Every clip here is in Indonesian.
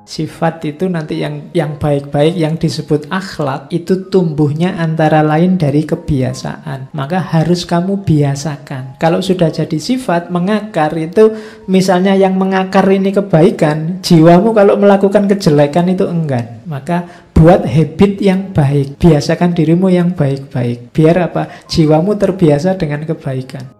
Sifat itu nanti yang baik-baik, yang disebut akhlak, itu tumbuhnya antara lain dari kebiasaan. Maka harus kamu biasakan. Kalau sudah jadi sifat, mengakar itu, misalnya yang mengakar ini kebaikan, jiwamu kalau melakukan kejelekan itu enggan. Maka buat habit yang baik, biasakan dirimu yang baik-baik. Biar apa? Jiwamu terbiasa dengan kebaikan.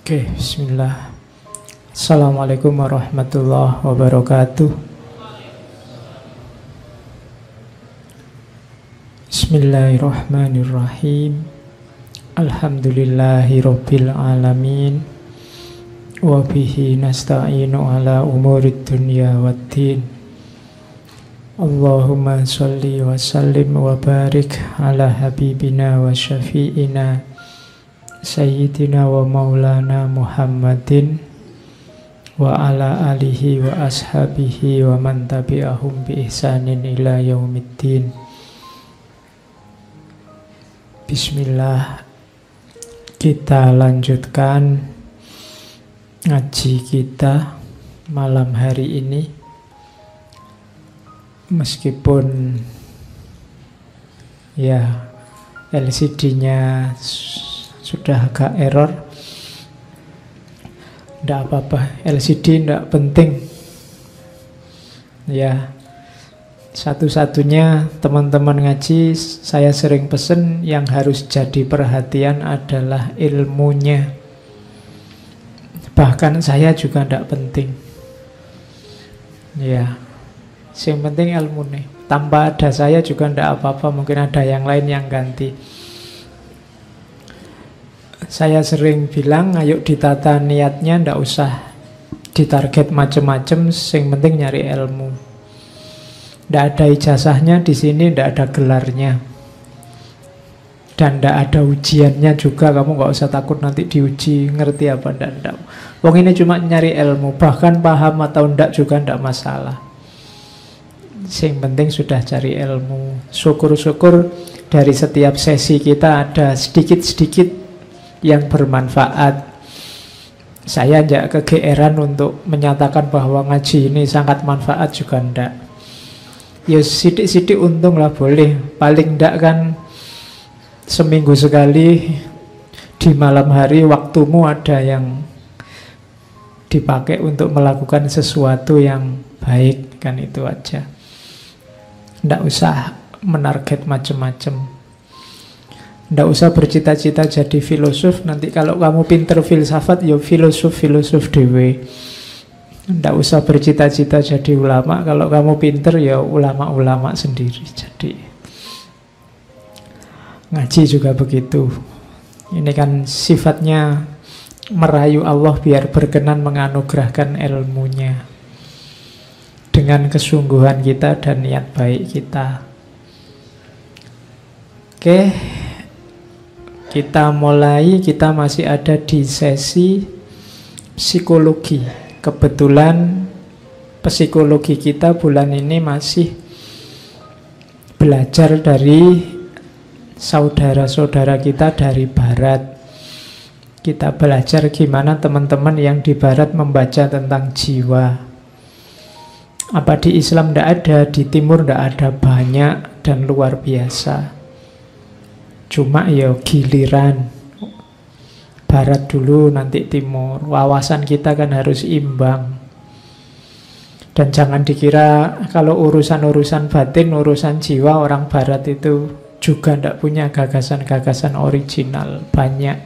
Oke, bismillah. Assalamualaikum warahmatullahi wabarakatuh. Bismillahirrahmanirrahim. Alhamdulillahi rabbil alamin. Wa bihi nasta'inu ala umurid dunya waddin. Allahumma sholli wa sallim wa barik ala habibina wa syafi'ina Sayyidina wa maulana Muhammadin wa ala alihi wa ashabihi wa man tabi'ahum bi ihsanin ila yaumiddin. Bismillah. Kita lanjutkan ngaji kita malam hari ini. Meskipun ya LCD-nya sudah agak error, tidak apa-apa, LCD tidak penting. Ya, satu-satunya teman-teman ngaji saya sering pesen yang harus jadi perhatian adalah ilmunya. Bahkan saya juga tidak penting. Ya, yang penting ilmunya. Tanpa ada saya juga tidak apa-apa, mungkin ada yang lain yang ganti. Saya sering bilang, ayo ditata niatnya, ndak usah ditarget macem-macem, yang penting nyari ilmu. Ndak ada ijazahnya di sini, ndak ada gelarnya, dan ndak ada ujiannya juga. Kamu nggak usah takut nanti diuji, ngerti apa ndak. Wong ini cuma nyari ilmu, bahkan paham atau ndak juga ndak masalah. Yang penting sudah cari ilmu. Syukur-syukur dari setiap sesi kita ada sedikit-sedikit yang bermanfaat. Saya tidak kegeeran untuk menyatakan bahwa ngaji ini sangat manfaat juga ndak. Ya sidik-sidik untung lah boleh. Paling ndak kan seminggu sekali di malam hari waktumu ada yang dipakai untuk melakukan sesuatu yang baik, kan itu aja. Ndak usah menarget macem-macem. Nggak usah bercita-cita jadi filosof. Nanti kalau kamu pinter filsafat, ya filosof dewe. Nggak usah bercita-cita jadi ulama. Kalau kamu pinter, ya ulama-ulama sendiri. Jadi ngaji juga begitu. Ini kan sifatnya merayu Allah biar berkenan menganugerahkan ilmunya dengan kesungguhan kita dan niat baik kita. Oke. Kita mulai, kita masih ada di sesi psikologi. Kebetulan psikologi kita bulan ini masih belajar dari saudara-saudara kita dari Barat. Kita belajar gimana teman-teman yang di Barat membaca tentang jiwa. Apa di Islam tidak ada, di Timur tidak ada, banyak dan luar biasa. Cuma ya giliran, Barat dulu nanti Timur. Wawasan kita kan harus imbang. Dan jangan dikira kalau urusan-urusan batin, urusan jiwa, orang Barat itu juga tidak punya gagasan-gagasan original. Banyak.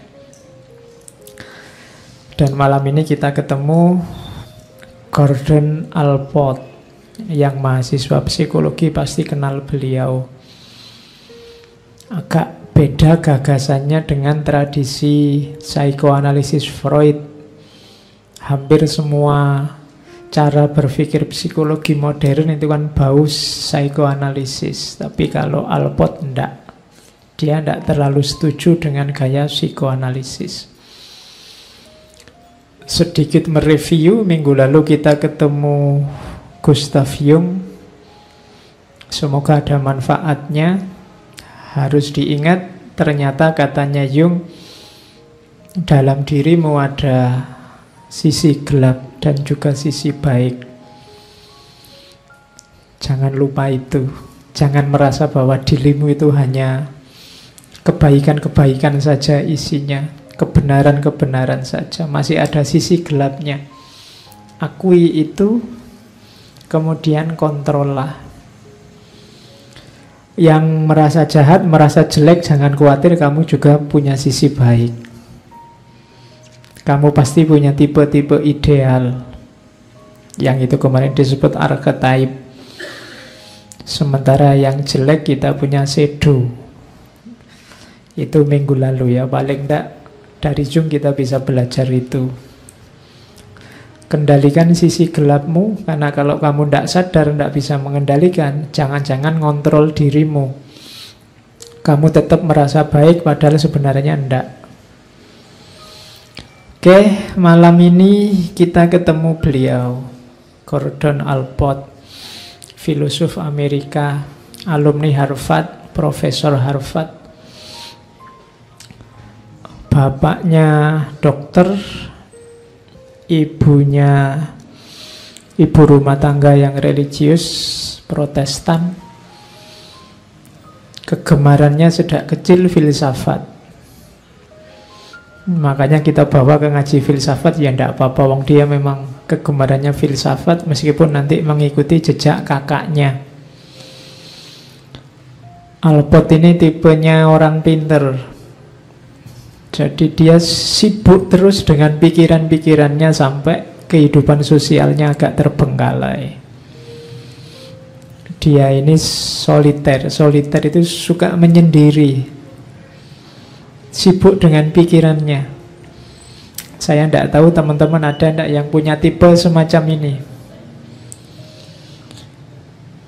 Dan malam ini kita ketemu Gordon Allport, yang mahasiswa psikologi pasti kenal beliau. Agak beda gagasannya dengan tradisi psikoanalisis Freud. Hampir semua cara berpikir psikologi modern itu kan bau psikoanalisis. Tapi kalau Allport enggak. Dia enggak terlalu setuju dengan gaya psikoanalisis. Sedikit mereview, minggu lalu kita ketemu Gustav Jung. Semoga ada manfaatnya. Harus diingat, ternyata katanya Jung, dalam dirimu ada sisi gelap dan juga sisi baik. Jangan lupa itu. Jangan merasa bahwa dirimu itu hanya kebaikan-kebaikan saja isinya, kebenaran-kebenaran saja. Masih ada sisi gelapnya. Akui itu, kemudian kontrollah. Yang merasa jahat, merasa jelek, jangan khawatir, kamu juga punya sisi baik. Kamu pasti punya tipe-tipe ideal. Yang itu kemarin disebut archetype. Sementara yang jelek kita punya shadow. Itu minggu lalu ya, paling enggak dari Jung kita bisa belajar itu. Kendalikan sisi gelapmu, karena kalau kamu tidak sadar, tidak bisa mengendalikan, jangan-jangan ngontrol dirimu. Kamu tetap merasa baik, padahal sebenarnya tidak. Oke, malam ini kita ketemu beliau, Gordon Allport, filosof Amerika, alumni Harvard, profesor Harvard. Bapaknya dokter, ibunya ibu rumah tangga yang religius, Protestan. Kegemarannya sejak kecil filsafat. Makanya kita bawa ke ngaji filsafat, ya tidak apa-apa, wong dia memang kegemarannya filsafat, meskipun nanti mengikuti jejak kakaknya. Allport ini tipenya orang pinter. Jadi dia sibuk terus dengan pikiran-pikirannya sampai kehidupan sosialnya agak terbengkalai. Dia ini soliter. Soliter itu suka menyendiri, sibuk dengan pikirannya. Saya tidak tahu teman-teman ada tidak yang punya tipe semacam ini.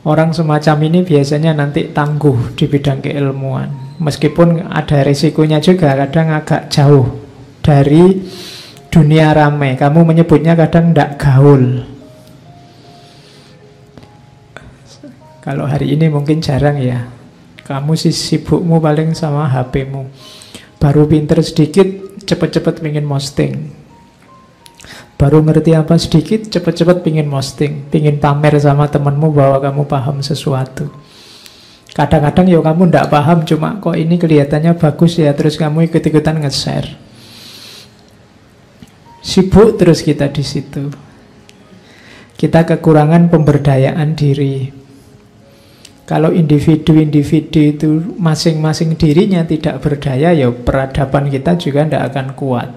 Orang semacam ini biasanya nanti tangguh di bidang keilmuan. Meskipun ada risikonya juga, kadang agak jauh dari dunia ramai. Kamu menyebutnya kadang tidak gaul. Kalau hari ini mungkin jarang ya. Kamu sibukmu paling sama HP-mu. Baru pinter sedikit, cepet-cepet pengen posting. Baru ngerti apa sedikit, cepet-cepet pengen posting. Pengen pamer sama temanmu bahwa kamu paham sesuatu. Kadang-kadang ya kamu tidak paham, cuma kok ini kelihatannya bagus ya, terus kamu ikut-ikutan nge-share. Sibuk terus kita di situ. Kita kekurangan pemberdayaan diri. Kalau individu-individu itu masing-masing dirinya tidak berdaya, ya peradaban kita juga tidak akan kuat.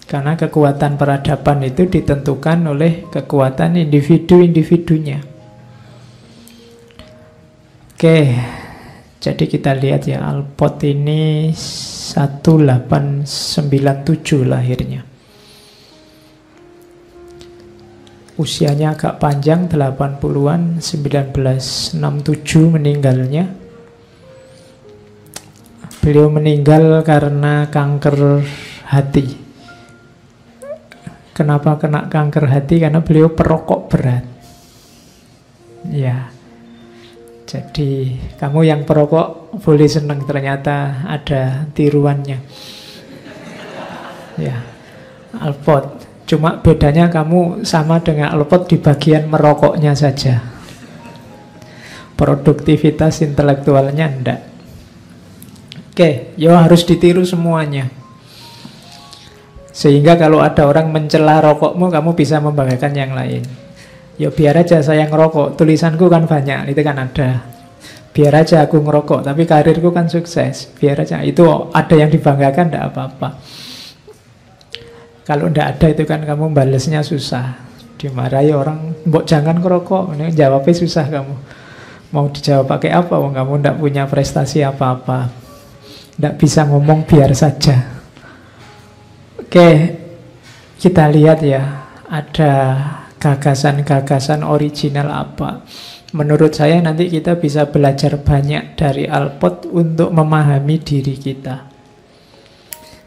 Karena kekuatan peradaban itu ditentukan oleh kekuatan individu-individunya. Oke, jadi kita lihat ya, Allport ini 1897 lahirnya. Usianya agak panjang, 80-an, 1967 meninggalnya. Beliau meninggal karena kanker hati. Kenapa kena kanker hati? Karena beliau perokok berat. Ya. Jadi kamu yang perokok boleh senang, ternyata ada tiruannya. Ya, Allport. Cuma bedanya kamu sama dengan Allport di bagian merokoknya saja. Produktivitas intelektualnya enggak. Oke, yo harus ditiru semuanya. Sehingga kalau ada orang mencela rokokmu, kamu bisa membanggakan yang lain. Ya biar aja saya ngerokok, tulisanku kan banyak, itu kan ada. Biar aja aku ngerokok, tapi karirku kan sukses. Biar aja, itu ada yang dibanggakan, tidak apa-apa. Kalau tidak ada itu kan kamu balesnya susah. Dimarahi orang, mbok jangan ngerokok, ini jawabnya susah kamu. Mau dijawab pakai apa? Kamu tidak punya prestasi apa-apa. Tidak bisa ngomong biar saja. Oke, kita lihat ya, ada gagasan-gagasan original apa. Menurut saya nanti kita bisa belajar banyak dari Allport untuk memahami diri kita.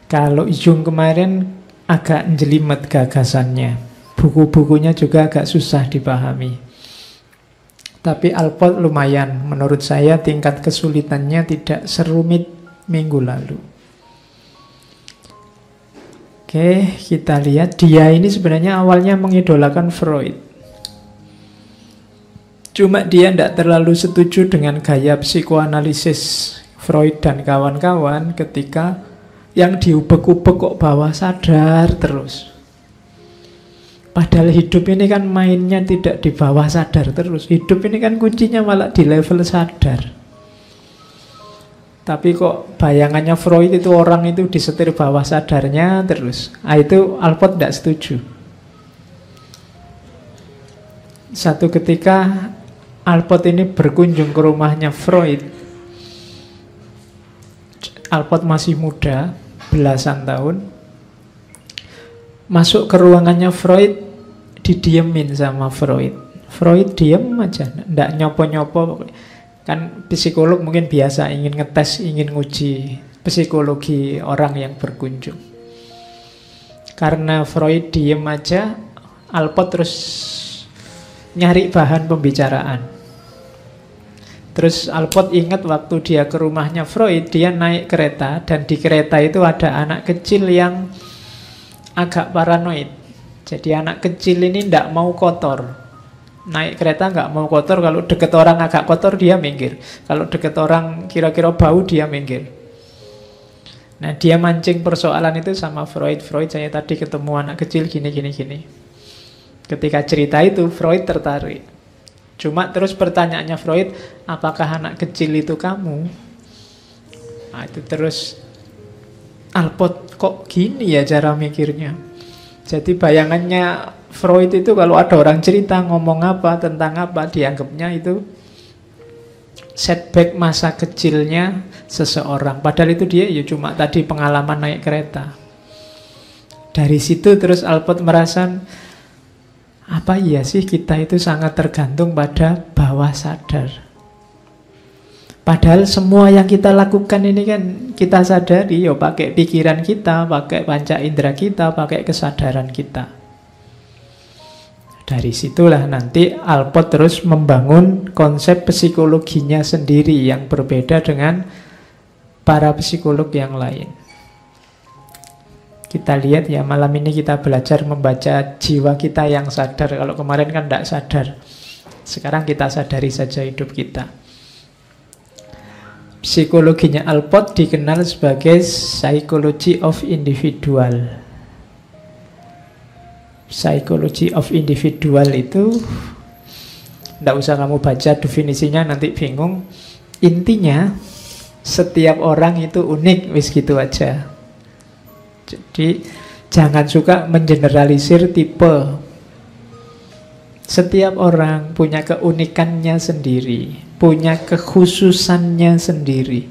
Kalau Jung kemarin agak jelimet gagasannya, buku-bukunya juga agak susah dipahami. Tapi Alport lumayan, menurut saya tingkat kesulitannya tidak serumit minggu lalu. Oke, kita lihat. Dia ini sebenarnya awalnya mengidolakan Freud. Cuma dia tidak terlalu setuju dengan gaya psikoanalisis Freud dan kawan-kawan ketika yang diubek-ubek kok bawah sadar terus. Padahal hidup ini kan mainnya tidak di bawah sadar terus. Hidup ini kan kuncinya malah di level sadar. Tapi kok bayangannya Freud itu orang itu disetir bawah sadarnya terus. Itu Alport tidak setuju. Satu ketika Alport ini berkunjung ke rumahnya Freud. Alport masih muda, belasan tahun. Masuk ke ruangannya Freud, didiemin sama Freud. Freud diem aja, ndak nyopo-nyopo. Kan psikolog mungkin biasa ingin ngetes, ingin nguji psikologi orang yang berkunjung. Karena Freud diem aja, Alport terus nyari bahan pembicaraan. Terus Alport ingat waktu dia ke rumahnya Freud, dia naik kereta, dan di kereta itu ada anak kecil yang agak paranoid. Jadi anak kecil ini tidak mau kotor. Naik kereta nggak mau kotor, kalau deket orang agak kotor dia minggir. Kalau deket orang kira-kira bau dia minggir. Nah dia mancing persoalan itu sama Freud. Freud, saya tadi ketemu anak kecil gini. Ketika cerita itu Freud tertarik. Cuma terus pertanyaannya Freud, apakah anak kecil itu kamu? Nah itu terus Alport kok gini ya cara mikirnya. Jadi bayangannya Freud itu kalau ada orang cerita ngomong apa, tentang apa, dianggapnya itu setback masa kecilnya seseorang. Padahal itu dia ya cuma tadi pengalaman naik kereta. Dari situ terus Alport merasa, apa iya sih kita itu sangat tergantung pada bawah sadar. Padahal semua yang kita lakukan ini kan kita sadari, yo pakai pikiran kita, pakai panca indera kita, pakai kesadaran kita. Dari situlah nanti Alport terus membangun konsep psikologinya sendiri yang berbeda dengan para psikolog yang lain. Kita lihat ya, malam ini kita belajar membaca jiwa kita yang sadar. Kalau kemarin kan tidak sadar. Sekarang kita sadari saja hidup kita. Psikologinya Alport dikenal sebagai psychology of individual. Psychology of individual itu tidak usah kamu baca definisinya, nanti bingung. Intinya setiap orang itu unik, wis gitu aja. Jadi jangan suka mengeneralisir tipe. Setiap orang punya keunikannya sendiri, punya kekhususannya sendiri.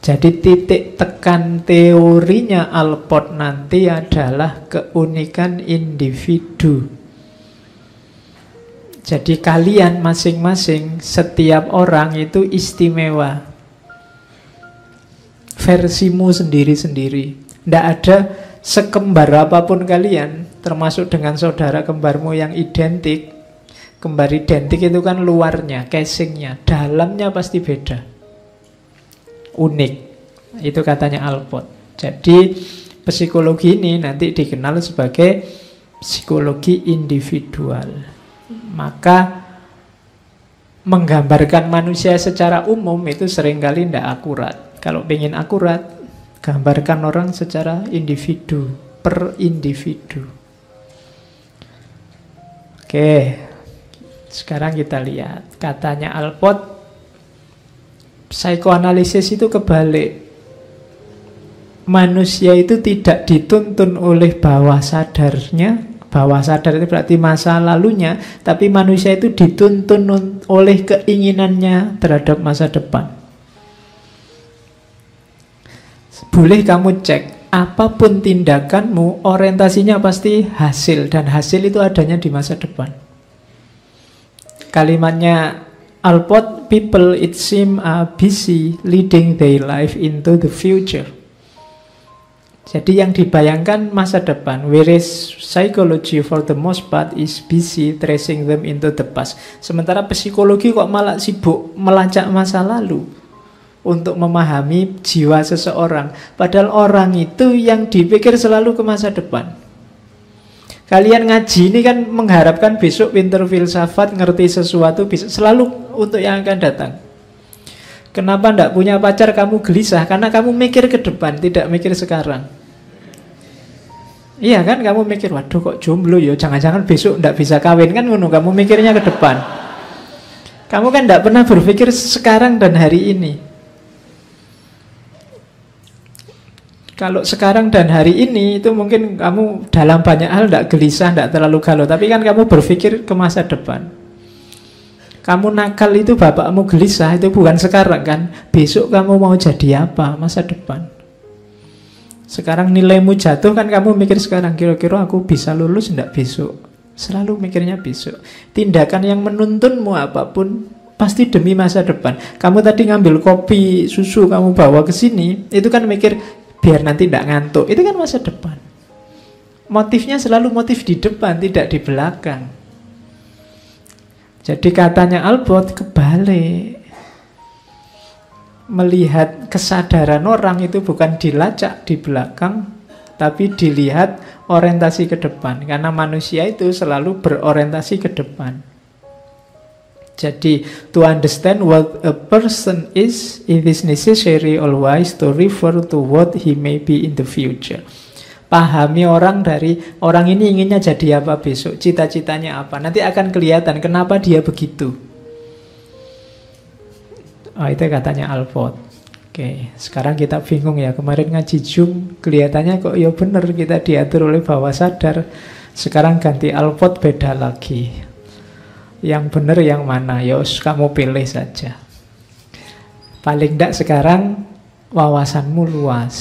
Jadi titik tekan teorinya Alport nanti adalah keunikan individu. Jadi kalian masing-masing, setiap orang itu istimewa. Versimu sendiri-sendiri. Tidak ada sekembar apapun kalian, termasuk dengan saudara kembarmu yang identik. Kembar identik itu kan luarnya, casingnya, dalamnya pasti beda. Unik. Itu katanya Alport. Jadi psikologi ini nanti dikenal sebagai psikologi individual. Maka menggambarkan manusia secara umum itu seringkali tidak akurat. Kalau ingin akurat, gambarkan orang secara individu, per individu. Oke, sekarang kita lihat. Katanya Alport, psikoanalisis itu kebalik. Manusia itu tidak dituntun oleh bawah sadarnya. Bawah sadar itu berarti masa lalunya. Tapi manusia itu dituntun oleh keinginannya terhadap masa depan. Boleh kamu cek, apapun tindakanmu, orientasinya pasti hasil. Dan hasil itu adanya di masa depan. Kalimatnya Alport, people it seem are busy leading their life into the future. Jadi yang dibayangkan masa depan, whereas psychology for the most part is busy tracing them into the past. Sementara psikologi kok malah sibuk melacak masa lalu untuk memahami jiwa seseorang. Padahal orang itu yang dipikir selalu ke masa depan. Kalian ngaji ini kan mengharapkan besok pinter filsafat, ngerti sesuatu, bisa selalu untuk yang akan datang. Kenapa tidak punya pacar kamu gelisah? Karena kamu mikir ke depan, tidak mikir sekarang. Iya kan, kamu mikir, waduh kok jomblo ya, jangan-jangan besok tidak bisa kawin kan, kamu mikirnya ke depan. Kamu kan tidak pernah berpikir sekarang dan hari ini. Kalau sekarang dan hari ini itu mungkin kamu dalam banyak hal tidak gelisah, tidak terlalu galau. Tapi kan kamu berpikir ke masa depan. Kamu nakal itu bapakmu gelisah, itu bukan sekarang kan. Besok kamu mau jadi apa, masa depan. Sekarang nilaimu jatuh kan kamu mikir sekarang, kira-kira aku bisa lulus enggak besok. Selalu mikirnya besok. Tindakan yang menuntunmu apapun pasti demi masa depan. Kamu tadi ngambil kopi, susu kamu bawa ke sini, itu kan mikir biar nanti tidak ngantuk. Itu kan masa depan. Motifnya selalu motif di depan, tidak di belakang. Jadi katanya Albert kebalik. Melihat kesadaran orang itu bukan dilacak di belakang, tapi dilihat orientasi ke depan. Karena manusia itu selalu berorientasi ke depan. Jadi, to understand what a person is, it is necessary always to refer to what he may be in the future. Pahami orang dari orang ini inginnya jadi apa besok, cita-citanya apa. Nanti akan kelihatan kenapa dia begitu. Oh, itu katanya Alport. Oke, sekarang kita bingung ya. Kemarin ngaji Jung, kelihatannya kok ya benar kita diatur oleh bawah sadar. Sekarang ganti Alport beda lagi. Yang benar yang mana? Yos, kamu pilih saja. Paling tidak sekarang wawasanmu luas.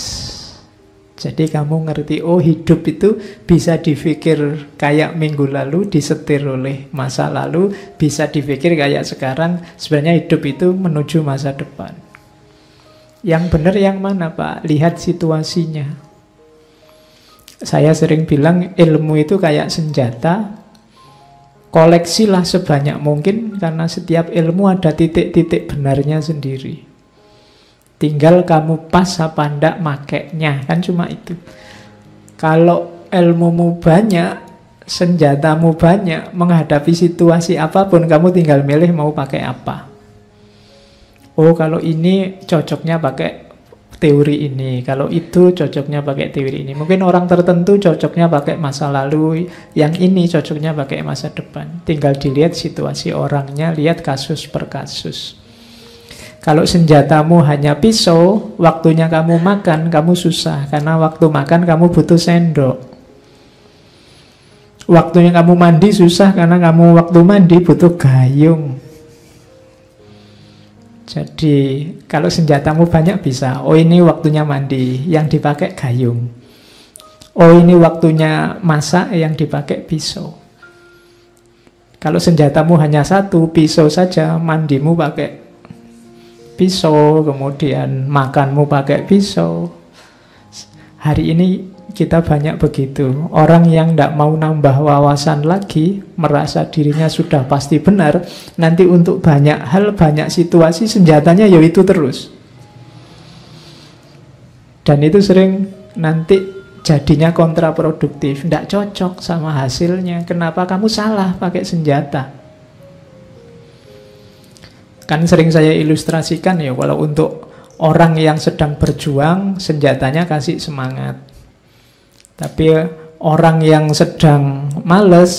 Jadi kamu ngerti, oh hidup itu bisa dipikir kayak minggu lalu, disetir oleh masa lalu, bisa dipikir kayak sekarang, sebenarnya hidup itu menuju masa depan. Yang benar yang mana Pak? Lihat situasinya. Saya sering bilang ilmu itu kayak senjata, koleksilah sebanyak mungkin, karena setiap ilmu ada titik-titik benarnya sendiri. Tinggal kamu pas apa ndak makainya, kan cuma itu. Kalau ilmumu banyak, senjatamu banyak, menghadapi situasi apapun, kamu tinggal milih mau pakai apa. Oh, kalau ini cocoknya pakai teori ini, kalau itu cocoknya pakai teori ini. Mungkin orang tertentu cocoknya pakai masa lalu, yang ini cocoknya pakai masa depan. Tinggal dilihat situasi orangnya, lihat kasus per kasus. Kalau senjatamu hanya pisau, waktunya kamu makan, kamu susah. Karena waktu makan kamu butuh sendok. Waktunya kamu mandi susah, karena kamu waktu mandi butuh gayung. Jadi kalau senjatamu banyak bisa. Oh, ini waktunya mandi, yang dipakai gayung. Oh, ini waktunya masak, yang dipakai pisau. Kalau senjatamu hanya satu, pisau saja, mandimu pakai pisau, kemudian makanmu pakai pisau. Hari ini kita banyak begitu. Orang yang tidak mau nambah wawasan lagi, merasa dirinya sudah pasti benar, nanti untuk banyak hal, banyak situasi, senjatanya ya itu terus. Dan itu sering nanti jadinya kontraproduktif, tidak cocok sama hasilnya. Kenapa kamu salah pakai senjata? Kan sering saya ilustrasikan ya, kalau untuk orang yang sedang berjuang, senjatanya kasih semangat. Tapi orang yang sedang males,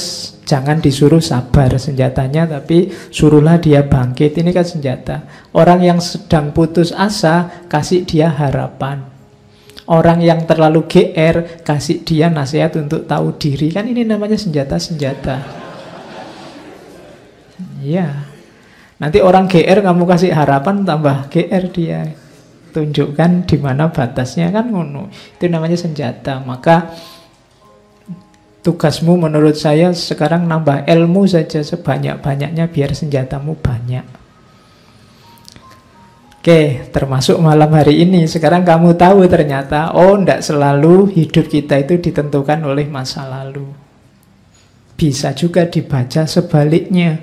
jangan disuruh sabar senjatanya, tapi suruhlah dia bangkit. Ini kan senjata. Orang yang sedang putus asa, kasih dia harapan. Orang yang terlalu GR, kasih dia nasihat untuk tahu diri. Kan ini namanya senjata-senjata. Iya. Nanti orang GR kamu kasih harapan, tambah GR dia. Tunjukkan di mana batasnya, kan ngono. Itu namanya senjata. Maka tugasmu menurut saya sekarang nambah ilmu saja sebanyak-banyaknya biar senjatamu banyak. Oke. Oke, termasuk malam hari ini. Sekarang kamu tahu ternyata, oh tidak selalu hidup kita itu ditentukan oleh masa lalu. Bisa juga dibaca sebaliknya.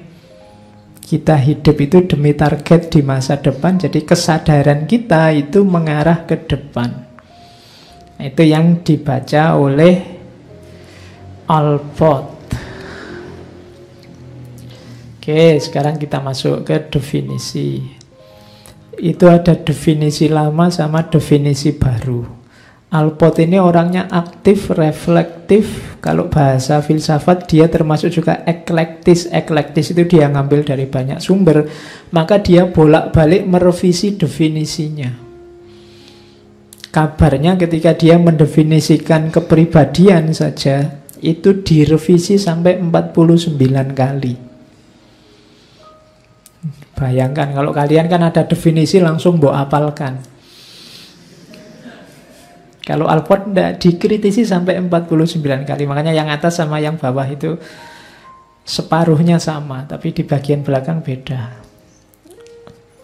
Kita hidup itu demi target di masa depan, jadi kesadaran kita itu mengarah ke depan. Itu yang dibaca oleh Alport. Oke, sekarang kita masuk ke definisi. Itu ada definisi lama sama definisi baru. Alport ini orangnya aktif, reflektif. Kalau bahasa filsafat dia termasuk juga eklektis. Eklektis itu dia ngambil dari banyak sumber. Maka dia bolak-balik merevisi definisinya. Kabarnya ketika dia mendefinisikan kepribadian saja, itu direvisi sampai 49 kali. Bayangkan kalau kalian kan ada definisi langsung mbok apalkan. Kalau Alport tidak, dikritisi sampai 49 kali. Makanya yang atas sama yang bawah itu separuhnya sama, tapi di bagian belakang beda.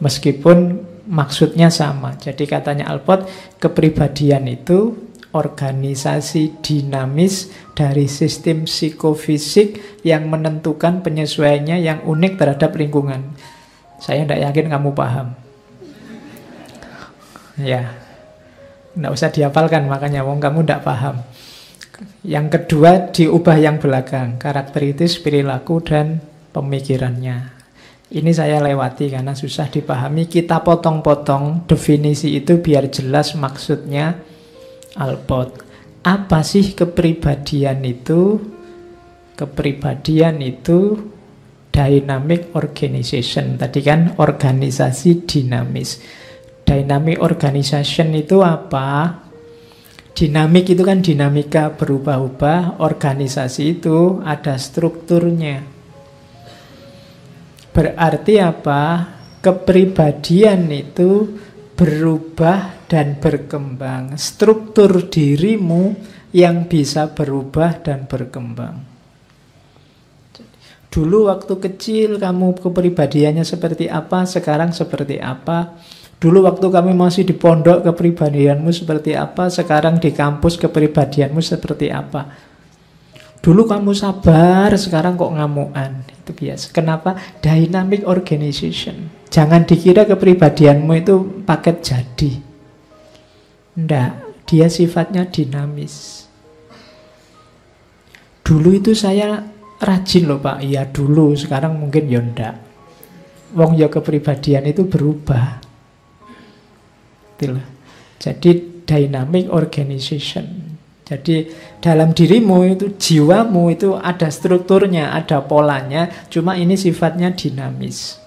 Meskipun maksudnya sama. Jadi katanya Alport, kepribadian itu organisasi dinamis dari sistem psikofisik yang menentukan penyesuaiannya yang unik terhadap lingkungan. Saya tidak yakin kamu paham. Ya, tidak usah dihafalkan makanya, wong kamu tidak paham. Yang kedua diubah yang belakang, karakteristik, perilaku, dan pemikirannya. Ini saya lewati karena susah dipahami. Kita potong-potong definisi itu biar jelas maksudnya Alport. Apa sih kepribadian itu? Kepribadian itu dynamic organization. Tadi kan organisasi dinamis. Dynamic organization itu apa? Dinamik itu kan dinamika berubah-ubah. Organisasi itu ada strukturnya. Berarti apa? Kepribadian itu berubah dan berkembang. Struktur dirimu yang bisa berubah dan berkembang. Dulu waktu kecil kamu kepribadiannya seperti apa, sekarang seperti apa. Dulu waktu kamu masih di pondok kepribadianmu seperti apa, sekarang di kampus kepribadianmu seperti apa. Dulu kamu sabar, sekarang kok ngamuan. Itu biasa. Kenapa? Dynamic organization. Jangan dikira kepribadianmu itu paket jadi. Enggak, dia sifatnya dinamis. Dulu itu saya rajin loh Pak. Iya dulu, sekarang mungkin ya enggak. Wong ya kepribadian itu berubah. Itulah. Jadi dynamic organization. Jadi dalam dirimu itu, jiwamu itu ada strukturnya, ada polanya, cuma ini sifatnya dinamis.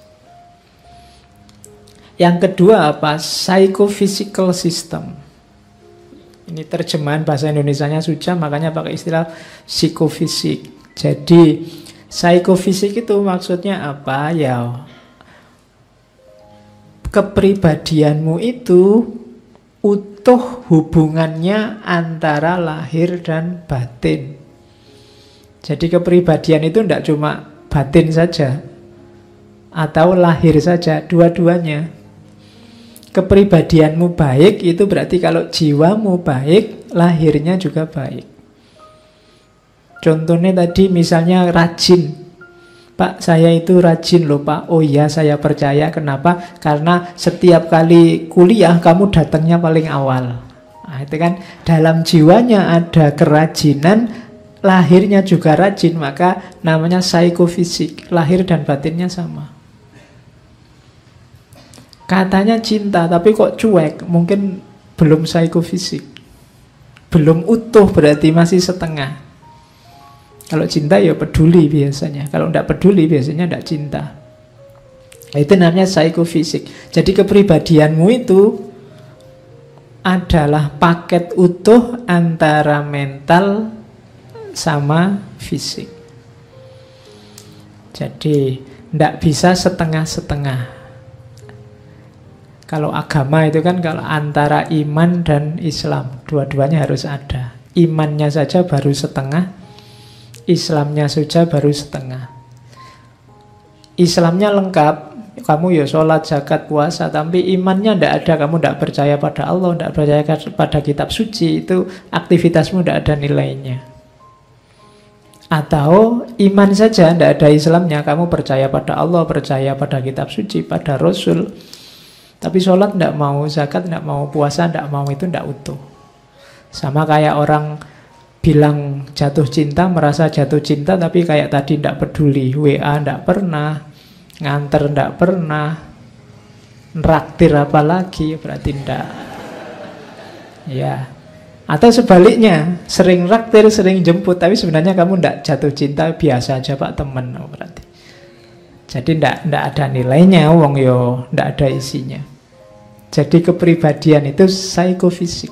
Yang kedua apa? Psychophysical system. Ini terjemahan bahasa Indonesianya susah, makanya pakai istilah psikofisik. Jadi psikofisik itu maksudnya apa? Ya, kepribadianmu itu utuh hubungannya antara lahir dan batin. Jadi kepribadian itu tidak cuma batin saja atau lahir saja, dua-duanya. Kepribadianmu baik itu berarti kalau jiwamu baik, lahirnya juga baik. Contohnya tadi misalnya rajin. Pak, saya itu rajin loh Pak. Oh iya, saya percaya. Kenapa? Karena setiap kali kuliah kamu datangnya paling awal. Nah, itu kan dalam jiwanya ada kerajinan, lahirnya juga rajin, maka namanya psikofisik. Lahir dan batinnya sama. Katanya cinta, tapi kok cuek? Mungkin belum psikofisik. Belum utuh, berarti masih setengah. Kalau cinta ya peduli biasanya. Kalau tidak peduli biasanya tidak cinta. Itu namanya psikofisik. Jadi kepribadianmu itu adalah paket utuh antara mental sama fisik. Jadi tidak bisa setengah-setengah. Kalau agama itu kan kalau antara iman dan Islam, dua-duanya harus ada. Imannya saja baru setengah, Islamnya saja baru setengah. Islamnya lengkap, Kamu ya sholat, zakat, puasa, tapi imannya tidak ada, kamu tidak percaya pada Allah, tidak percaya pada kitab suci, itu aktivitasmu tidak ada nilainya. Atau iman saja, tidak ada Islamnya, kamu percaya pada Allah, percaya pada kitab suci, pada Rasul, tapi sholat tidak mau, zakat tidak mau, puasa tidak mau, itu tidak utuh. Sama kayak orang bilang jatuh cinta, merasa jatuh cinta, tapi kayak tadi tidak peduli, WA tidak pernah, nganter tidak pernah, nraktir apalagi, berarti tidak. Ya. Atau sebaliknya, sering nraktir, sering jemput, tapi sebenarnya kamu tidak jatuh cinta, biasa aja Pak teman, berarti. Jadi tidak ada nilainya, wong yo tidak ada isinya. Jadi kepribadian itu psikofisik.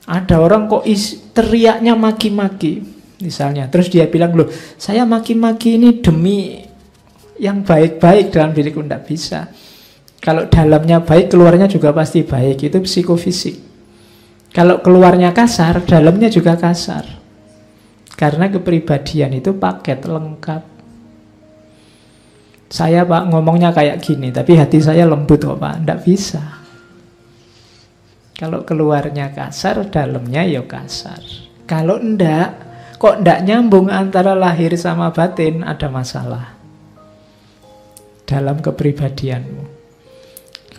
Ada orang kok teriaknya maki-maki, misalnya, terus dia bilang, loh saya maki-maki ini demi yang baik-baik dalam diriku, tidak bisa. Kalau dalamnya baik, keluarnya juga pasti baik, itu psikofisik. Kalau keluarnya kasar, dalamnya juga kasar. Karena kepribadian itu paket lengkap. Saya Pak ngomongnya kayak gini, tapi hati saya lembut kok Pak, tidak bisa. Kalau keluarnya kasar, dalamnya ya kasar. Kalau enggak, kok enggak nyambung antara lahir sama batin, ada masalah dalam kepribadianmu.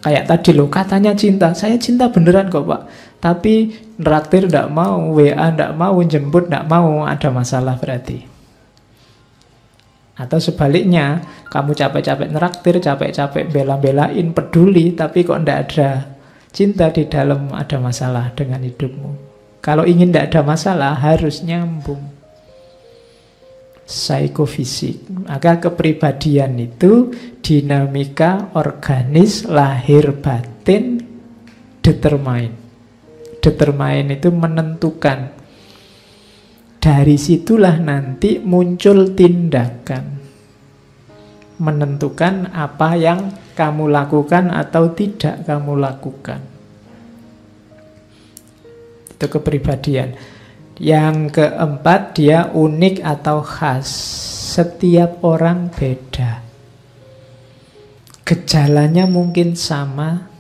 Kayak tadi loh, katanya cinta, saya cinta beneran kok Pak, tapi nraktir enggak mau, WA enggak mau, jemput enggak mau, ada masalah berarti. Atau sebaliknya, kamu capek-capek nraktir, capek-capek bela-belain, peduli, tapi kok enggak ada cinta di dalam, ada masalah dengan hidupmu. Kalau ingin tidak ada masalah, harus nyambung. Psikofisik. Maka kepribadian itu dinamika organis, lahir batin, determine. Determine itu menentukan. Dari situlah nanti muncul tindakan. Menentukan apa yang kamu lakukan atau tidak kamu lakukan. Itu kepribadian. Yang keempat, dia unik atau khas. Setiap orang beda. Gejalanya mungkin sama,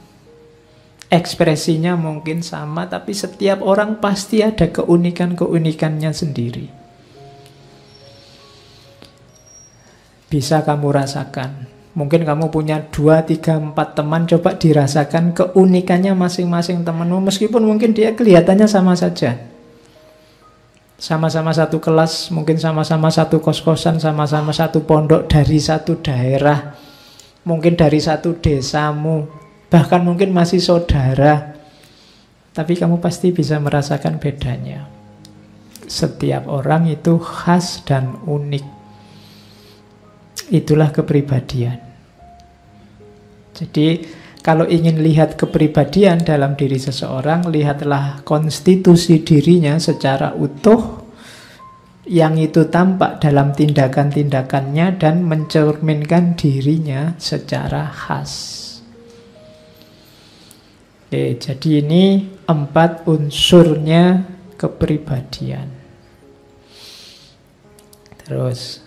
ekspresinya mungkin sama, tapi setiap orang pasti ada keunikan-keunikannya sendiri. Bisa kamu rasakan. Mungkin kamu punya 2, 3, 4 teman, coba dirasakan keunikannya masing-masing temanmu, meskipun mungkin dia kelihatannya sama saja. Sama-sama satu kelas, mungkin sama-sama satu kos-kosan, sama-sama satu pondok, dari satu daerah, mungkin dari satu desamu, bahkan mungkin masih saudara. Tapi kamu pasti bisa merasakan bedanya. Setiap orang itu khas dan unik. Itulah kepribadian. Jadi kalau ingin lihat kepribadian dalam diri seseorang, lihatlah konstitusi dirinya secara utuh, yang itu tampak dalam tindakan-tindakannya dan mencerminkan dirinya secara khas. Oke, jadi ini 4 unsurnya kepribadian. Terus,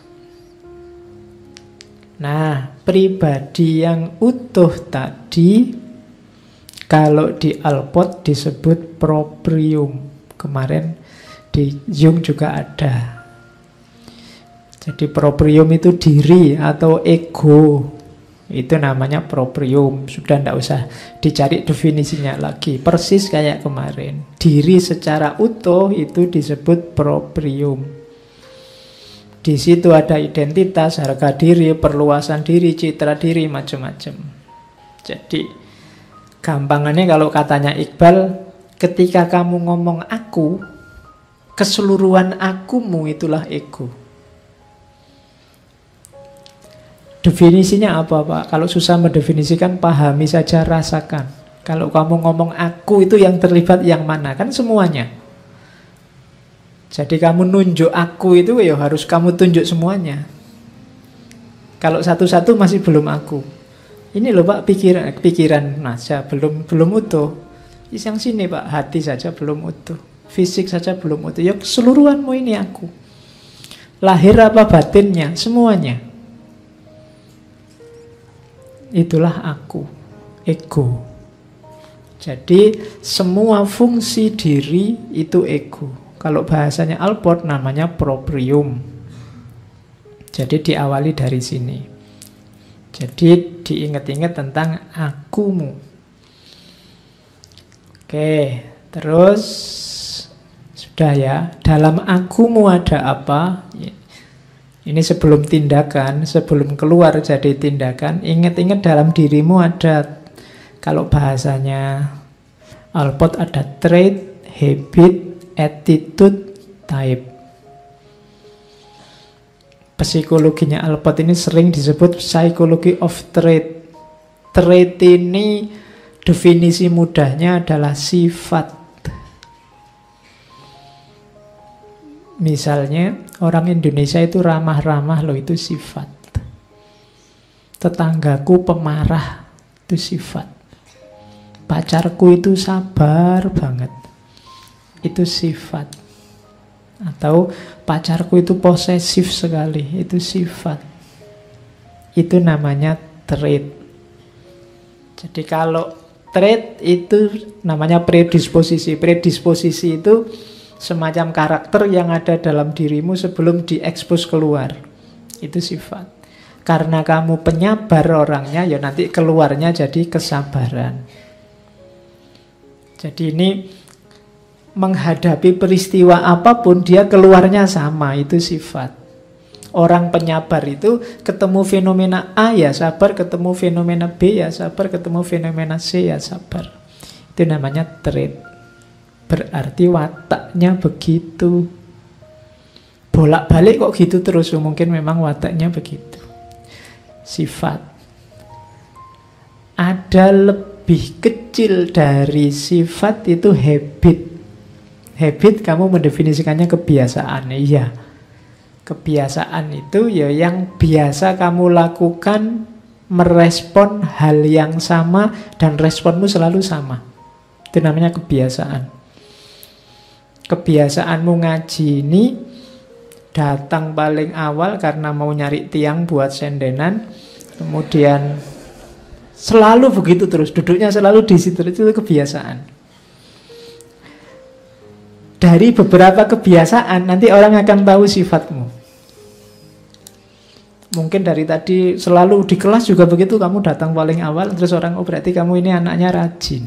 nah, pribadi yang utuh tadi kalau di Alport disebut proprium. Kemarin di Jung juga ada. Jadi proprium itu diri atau ego. Itu namanya proprium. Sudah tidak usah dicari definisinya lagi. Persis kayak kemarin. Diri secara utuh itu disebut proprium. Di situ ada identitas, harga diri, perluasan diri, citra diri, macam-macam. Jadi gampangannya kalau katanya Iqbal, ketika kamu ngomong aku, keseluruhan akumu itulah ego. Definisinya apa Pak? Kalau susah mendefinisikan, pahami saja, rasakan. Kalau kamu ngomong aku itu yang terlibat yang mana? Kan semuanya. Jadi kamu nunjuk aku itu ya harus kamu tunjuk semuanya. Kalau satu-satu masih belum aku. Ini loh Pak, pikiran saja belum utuh. Yang sini Pak, hati saja belum utuh. Fisik saja belum utuh. Ya keseluruhanmu ini aku. Lahir apa batinnya, semuanya. itulah aku, ego. Jadi semua fungsi diri itu ego. Kalau bahasanya Alport namanya proprium. Jadi diawali dari sini. Jadi diingat-ingat tentang akumu. Oke, terus sudah ya. Dalam akumu ada apa? Ini sebelum tindakan, sebelum keluar jadi tindakan. Ingat-ingat dalam dirimu ada, kalau bahasanya Alport ada trait, habit, attitude, type. Psikologinya Alport ini sering disebut psychology of trait. Trait ini definisi mudahnya adalah sifat. Misalnya orang Indonesia itu ramah-ramah loh, itu sifat. Tetanggaku pemarah, itu sifat. Pacarku itu sabar banget, itu sifat. Atau pacarku itu posesif sekali, itu sifat. Itu namanya trait. Jadi kalau trait itu namanya predisposisi. Predisposisi itu semacam karakter yang ada dalam dirimu sebelum diekspos keluar. Itu sifat. Karena kamu penyabar orangnya, ya nanti keluarnya jadi kesabaran. Jadi ini menghadapi peristiwa apapun, dia keluarnya sama, itu sifat. Orang penyabar itu ketemu fenomena A ya sabar, ketemu fenomena B ya sabar, ketemu fenomena C ya sabar. Itu namanya trait. Berarti wataknya begitu. Bolak-balik kok gitu terus, mungkin memang wataknya begitu. Sifat. Ada lebih kecil dari sifat itu habit. Habit kamu mendefinisikannya kebiasaan. Iya. Kebiasaan itu ya yang biasa kamu lakukan, merespon hal yang sama dan responmu selalu sama. Itu namanya kebiasaan. Kebiasaanmu ngaji ini datang paling awal karena mau nyari tiang buat sendenan, kemudian selalu begitu terus, duduknya selalu di situ, itu kebiasaan. Dari beberapa kebiasaan nanti orang akan tahu sifatmu. Mungkin dari tadi selalu di kelas juga begitu, kamu datang paling awal, terus orang, oh berarti kamu ini anaknya rajin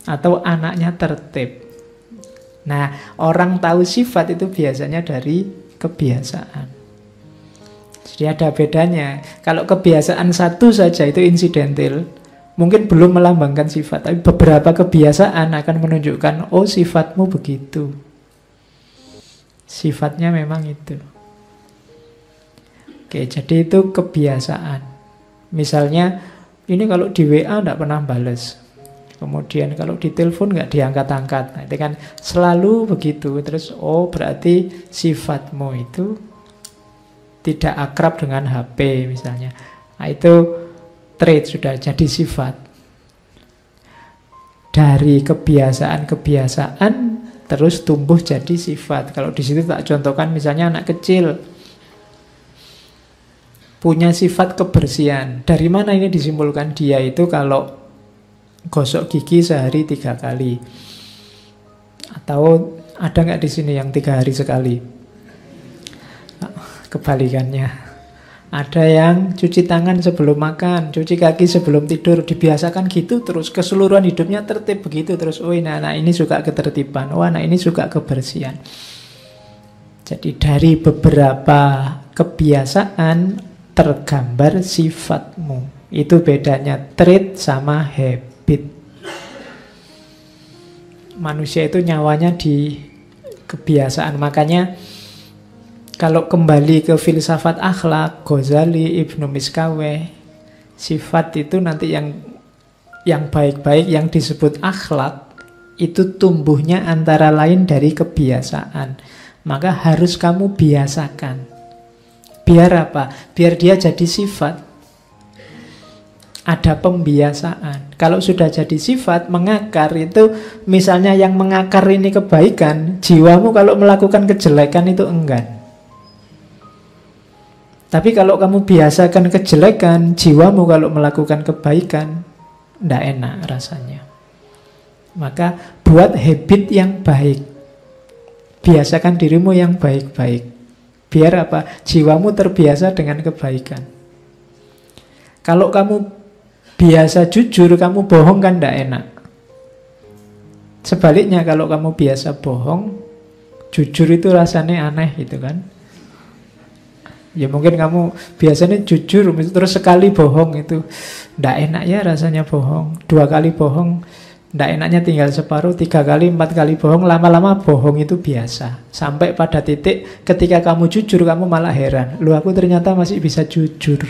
atau anaknya tertib. Nah, orang tahu sifat itu biasanya dari kebiasaan. Jadi ada bedanya. Kalau kebiasaan satu saja itu insidental, mungkin belum melambangkan sifat, tapi beberapa kebiasaan akan menunjukkan, oh sifatmu begitu. Sifatnya memang itu. Oke, jadi itu kebiasaan. Misalnya, ini kalau di WA tidak pernah balas. Kemudian kalau ditelepon nggak diangkat-angkat. Nah, itu kan selalu begitu. Terus, oh berarti sifatmu itu tidak akrab dengan HP misalnya. Nah, itu trait, sudah jadi sifat. Dari kebiasaan-kebiasaan terus tumbuh jadi sifat. Kalau di situ tak contohkan misalnya anak kecil punya sifat kebersihan. Dari mana ini disimpulkan? Dia itu kalau gosok gigi sehari 3 kali. Atau ada nggak di sini yang 3 hari sekali? Kebalikannya. Ada yang cuci tangan sebelum makan, cuci kaki sebelum tidur. Dibiasakan gitu terus, keseluruhan hidupnya tertib begitu terus. Oh ini anak ini suka ketertiban, oh anak ini suka kebersihan. Jadi dari beberapa kebiasaan tergambar sifatmu. Itu bedanya trait sama habit. Manusia itu nyawanya di kebiasaan. Makanya kalau kembali ke filsafat akhlak, Ghazali, Ibnu Miskaweh, sifat itu nanti yang baik-baik yang disebut akhlak itu tumbuhnya antara lain dari kebiasaan. Maka harus kamu biasakan. Biar apa? Biar dia jadi sifat. Ada pembiasaan. Kalau sudah jadi sifat, mengakar itu, misalnya yang mengakar ini kebaikan, jiwamu kalau melakukan kejelekan itu enggan. Tapi kalau kamu biasakan kejelekan, jiwamu kalau melakukan kebaikan, tidak enak rasanya. Maka buat habit yang baik. Biasakan dirimu yang baik-baik. Biar apa? Jiwamu terbiasa dengan kebaikan. Kalau kamu biasa jujur, kamu bohong kan tidak enak. Sebaliknya kalau kamu biasa bohong, jujur itu rasanya aneh gitu kan. Ya mungkin kamu biasanya jujur, terus sekali bohong itu tidak enak ya rasanya bohong. 2 kali bohong, tidak enaknya tinggal separuh. 3 kali, 4 kali bohong, lama-lama bohong itu biasa. Sampai pada titik ketika kamu jujur, kamu malah heran. Loh, aku ternyata masih bisa jujur.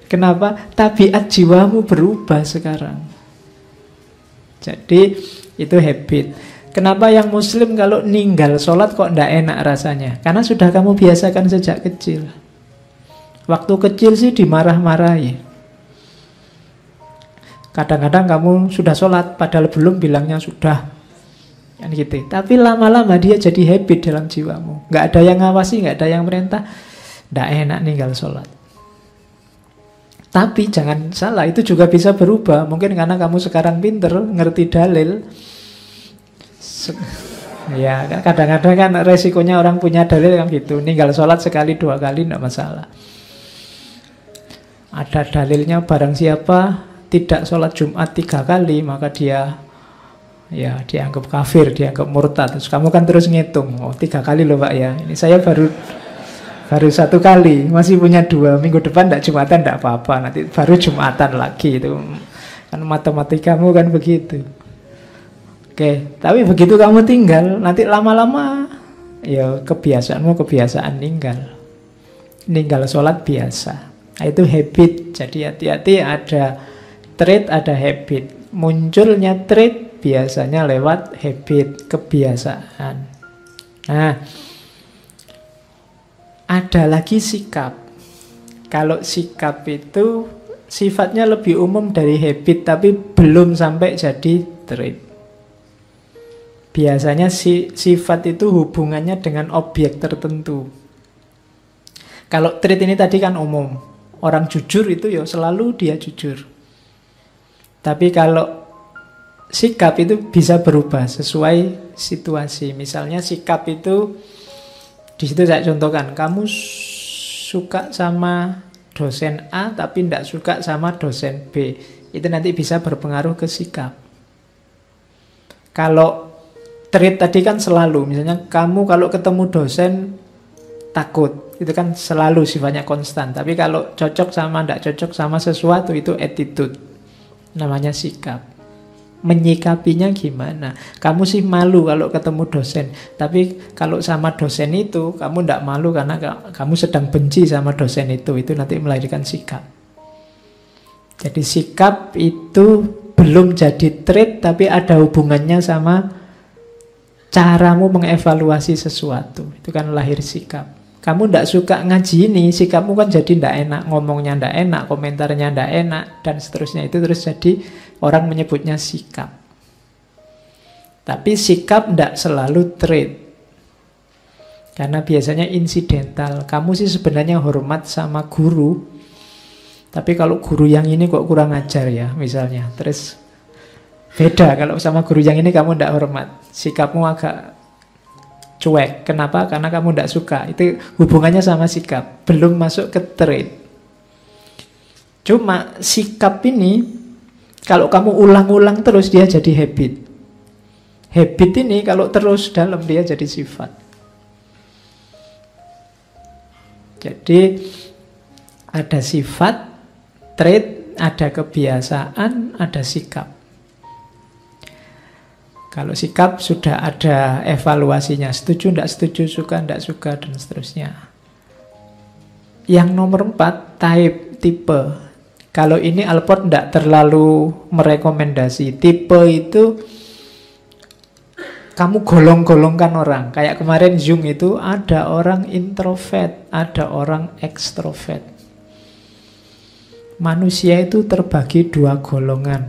Kenapa? Tabiat jiwamu berubah sekarang. Jadi itu habit. Kenapa yang muslim kalau ninggal sholat kok tidak enak rasanya? Karena sudah kamu biasakan sejak kecil. Waktu kecil sih dimarah-marahi. Kadang-kadang kamu sudah sholat padahal belum, bilangnya sudah. Kan gitu. Tapi lama-lama dia jadi habit dalam jiwamu. Nggak ada yang ngawasi, nggak ada yang merintah. Tidak enak ninggal sholat. Tapi jangan salah, itu juga bisa berubah. Mungkin karena kamu sekarang pinter, ngerti dalil. Ya, kadang-kadang kan resikonya orang punya dalil kan gitu. Ninggal sholat sekali 2 kali tidak masalah. Ada dalilnya, barang siapa tidak sholat Jumat 3 kali, maka dia ya dianggap kafir, dianggap murtad. Terus kamu kan terus ngitung, oh 3 kali loh Pak ya. Ini saya baru 1 kali, masih punya 2. Minggu depan tidak Jumatan tidak apa-apa, nanti baru Jumatan lagi. Itu kan matematikamu kan begitu. Oke, tapi begitu kamu tinggal, nanti lama-lama ya kebiasaanmu kebiasaan ninggal. Ninggal sholat biasa. Nah, itu habit. Jadi hati-hati, ada trait, ada habit. Munculnya trait biasanya lewat habit, kebiasaan. Nah, ada lagi sikap. Kalau sikap itu sifatnya lebih umum dari habit, tapi belum sampai jadi trait. Biasanya sifat itu hubungannya dengan objek tertentu. Kalau trait ini tadi kan umum. Orang jujur itu ya selalu dia jujur. Tapi kalau sikap itu bisa berubah sesuai situasi. Misalnya sikap itu, di situ saya contohkan, kamu suka sama dosen A tapi tidak suka sama dosen B. Itu nanti bisa berpengaruh ke sikap. Kalau trait tadi kan selalu, misalnya kamu kalau ketemu dosen takut, itu kan selalu sifatnya konstan. Tapi kalau cocok sama tidak cocok sama sesuatu, itu attitude, namanya sikap. Menyikapinya gimana? Kamu sih malu kalau ketemu dosen, tapi kalau sama dosen itu kamu tidak malu karena kamu sedang benci sama dosen itu nanti melahirkan sikap. Jadi sikap itu belum jadi trait, tapi ada hubungannya sama caramu mengevaluasi sesuatu. Itu kan lahir sikap. Kamu tidak suka ngaji ini, sikapmu kan jadi tidak enak, ngomongnya tidak enak, komentarnya tidak enak, dan seterusnya. Itu terus jadi orang menyebutnya sikap. Tapi sikap tidak selalu trait. Karena biasanya insidental. Kamu sih sebenarnya hormat sama guru, tapi kalau guru yang ini kok kurang ajar ya, misalnya. Terus beda kalau sama guru yang ini kamu tidak hormat, sikapmu agak cuek. Kenapa? Karena kamu tidak suka. Itu hubungannya sama sikap, belum masuk ke trait. Cuma sikap ini kalau kamu ulang-ulang terus dia jadi habit. Habit ini kalau terus dalam dia jadi sifat. Jadi ada sifat, trait, ada kebiasaan, ada sikap. Kalau sikap sudah ada evaluasinya, setuju, tidak setuju, suka, tidak suka, dan seterusnya. Yang nomor 4, type, tipe. Kalau ini Alport tidak terlalu merekomendasi. Tipe itu kamu golong-golongkan orang. Kayak kemarin Jung itu ada orang introvert, ada orang ekstrovert. Manusia itu terbagi 2 golongan.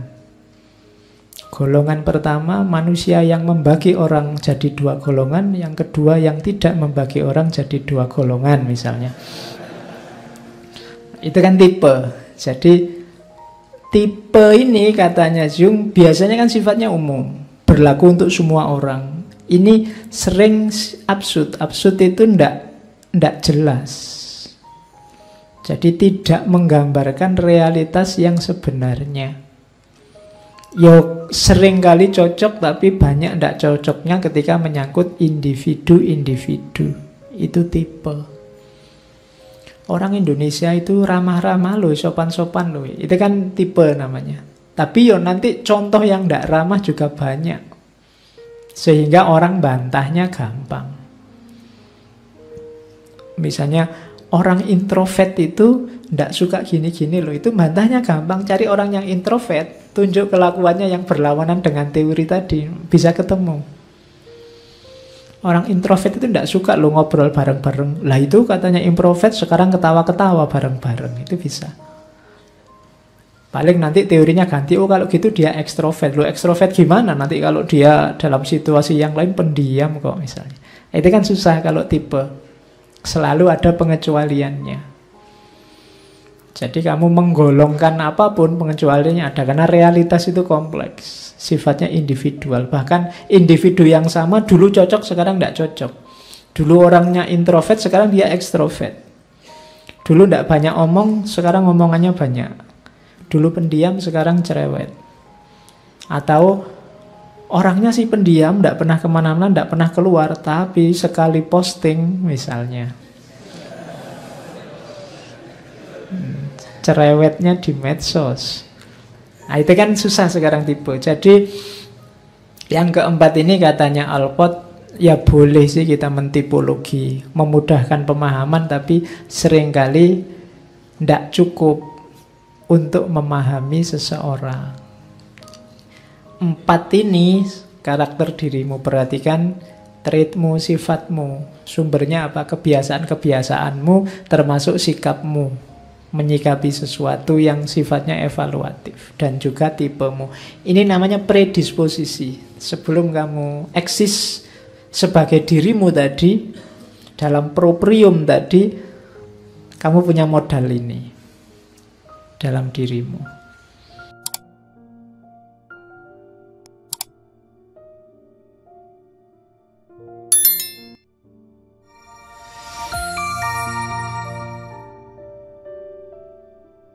Golongan pertama, manusia yang membagi orang jadi dua golongan. Yang kedua, yang tidak membagi orang jadi dua golongan misalnya. Itu kan tipe. Jadi tipe ini katanya Jung biasanya kan sifatnya umum, berlaku untuk semua orang. Ini sering absurd. Absurd itu ndak jelas. Jadi tidak menggambarkan realitas yang sebenarnya. Yo sering kali cocok tapi banyak ndak cocoknya ketika menyangkut individu-individu. Itu tipe. Orang Indonesia itu ramah-ramah loh, sopan-sopan loh. Itu kan tipe namanya. Tapi yo nanti contoh yang ndak ramah juga banyak. Sehingga orang bantahnya gampang. Misalnya orang introvert itu ndak suka gini-gini loh. Itu bantahnya gampang. Cari orang yang introvert, tunjuk kelakuannya yang berlawanan dengan teori tadi, bisa ketemu. Orang introvert itu ndak suka loh ngobrol bareng-bareng. Lah itu katanya introvert, sekarang ketawa-ketawa bareng-bareng. Itu bisa. Paling nanti teorinya ganti, oh kalau gitu dia ekstrovert. Loh ekstrovert gimana? Nanti kalau dia dalam situasi yang lain pendiam kok misalnya. Itu kan susah kalau tipe. Selalu ada pengecualiannya. Jadi kamu menggolongkan apapun pengecualiannya ada. Karena realitas itu kompleks. Sifatnya individual. Bahkan individu yang sama dulu cocok, sekarang tidak cocok. Dulu orangnya introvert, sekarang dia ekstrovert. Dulu tidak banyak omong, sekarang omongannya banyak. Dulu pendiam, sekarang cerewet. Atau orangnya sih pendiam, tidak pernah kemana-mana, tidak pernah keluar, tapi sekali posting misalnya, cerewetnya di medsos. Nah itu kan susah sekarang tipe. Jadi yang keempat ini katanya Alport, ya boleh sih kita mentipologi, memudahkan pemahaman, tapi seringkali tidak cukup untuk memahami seseorang. 4 ini karakter dirimu, perhatikan traitmu, sifatmu, sumbernya apa, kebiasaan-kebiasaanmu, termasuk sikapmu menyikapi sesuatu yang sifatnya evaluatif, dan juga tipemu. Ini namanya predisposisi. Sebelum kamu eksis sebagai dirimu tadi, dalam proprium tadi, kamu punya modal ini dalam dirimu.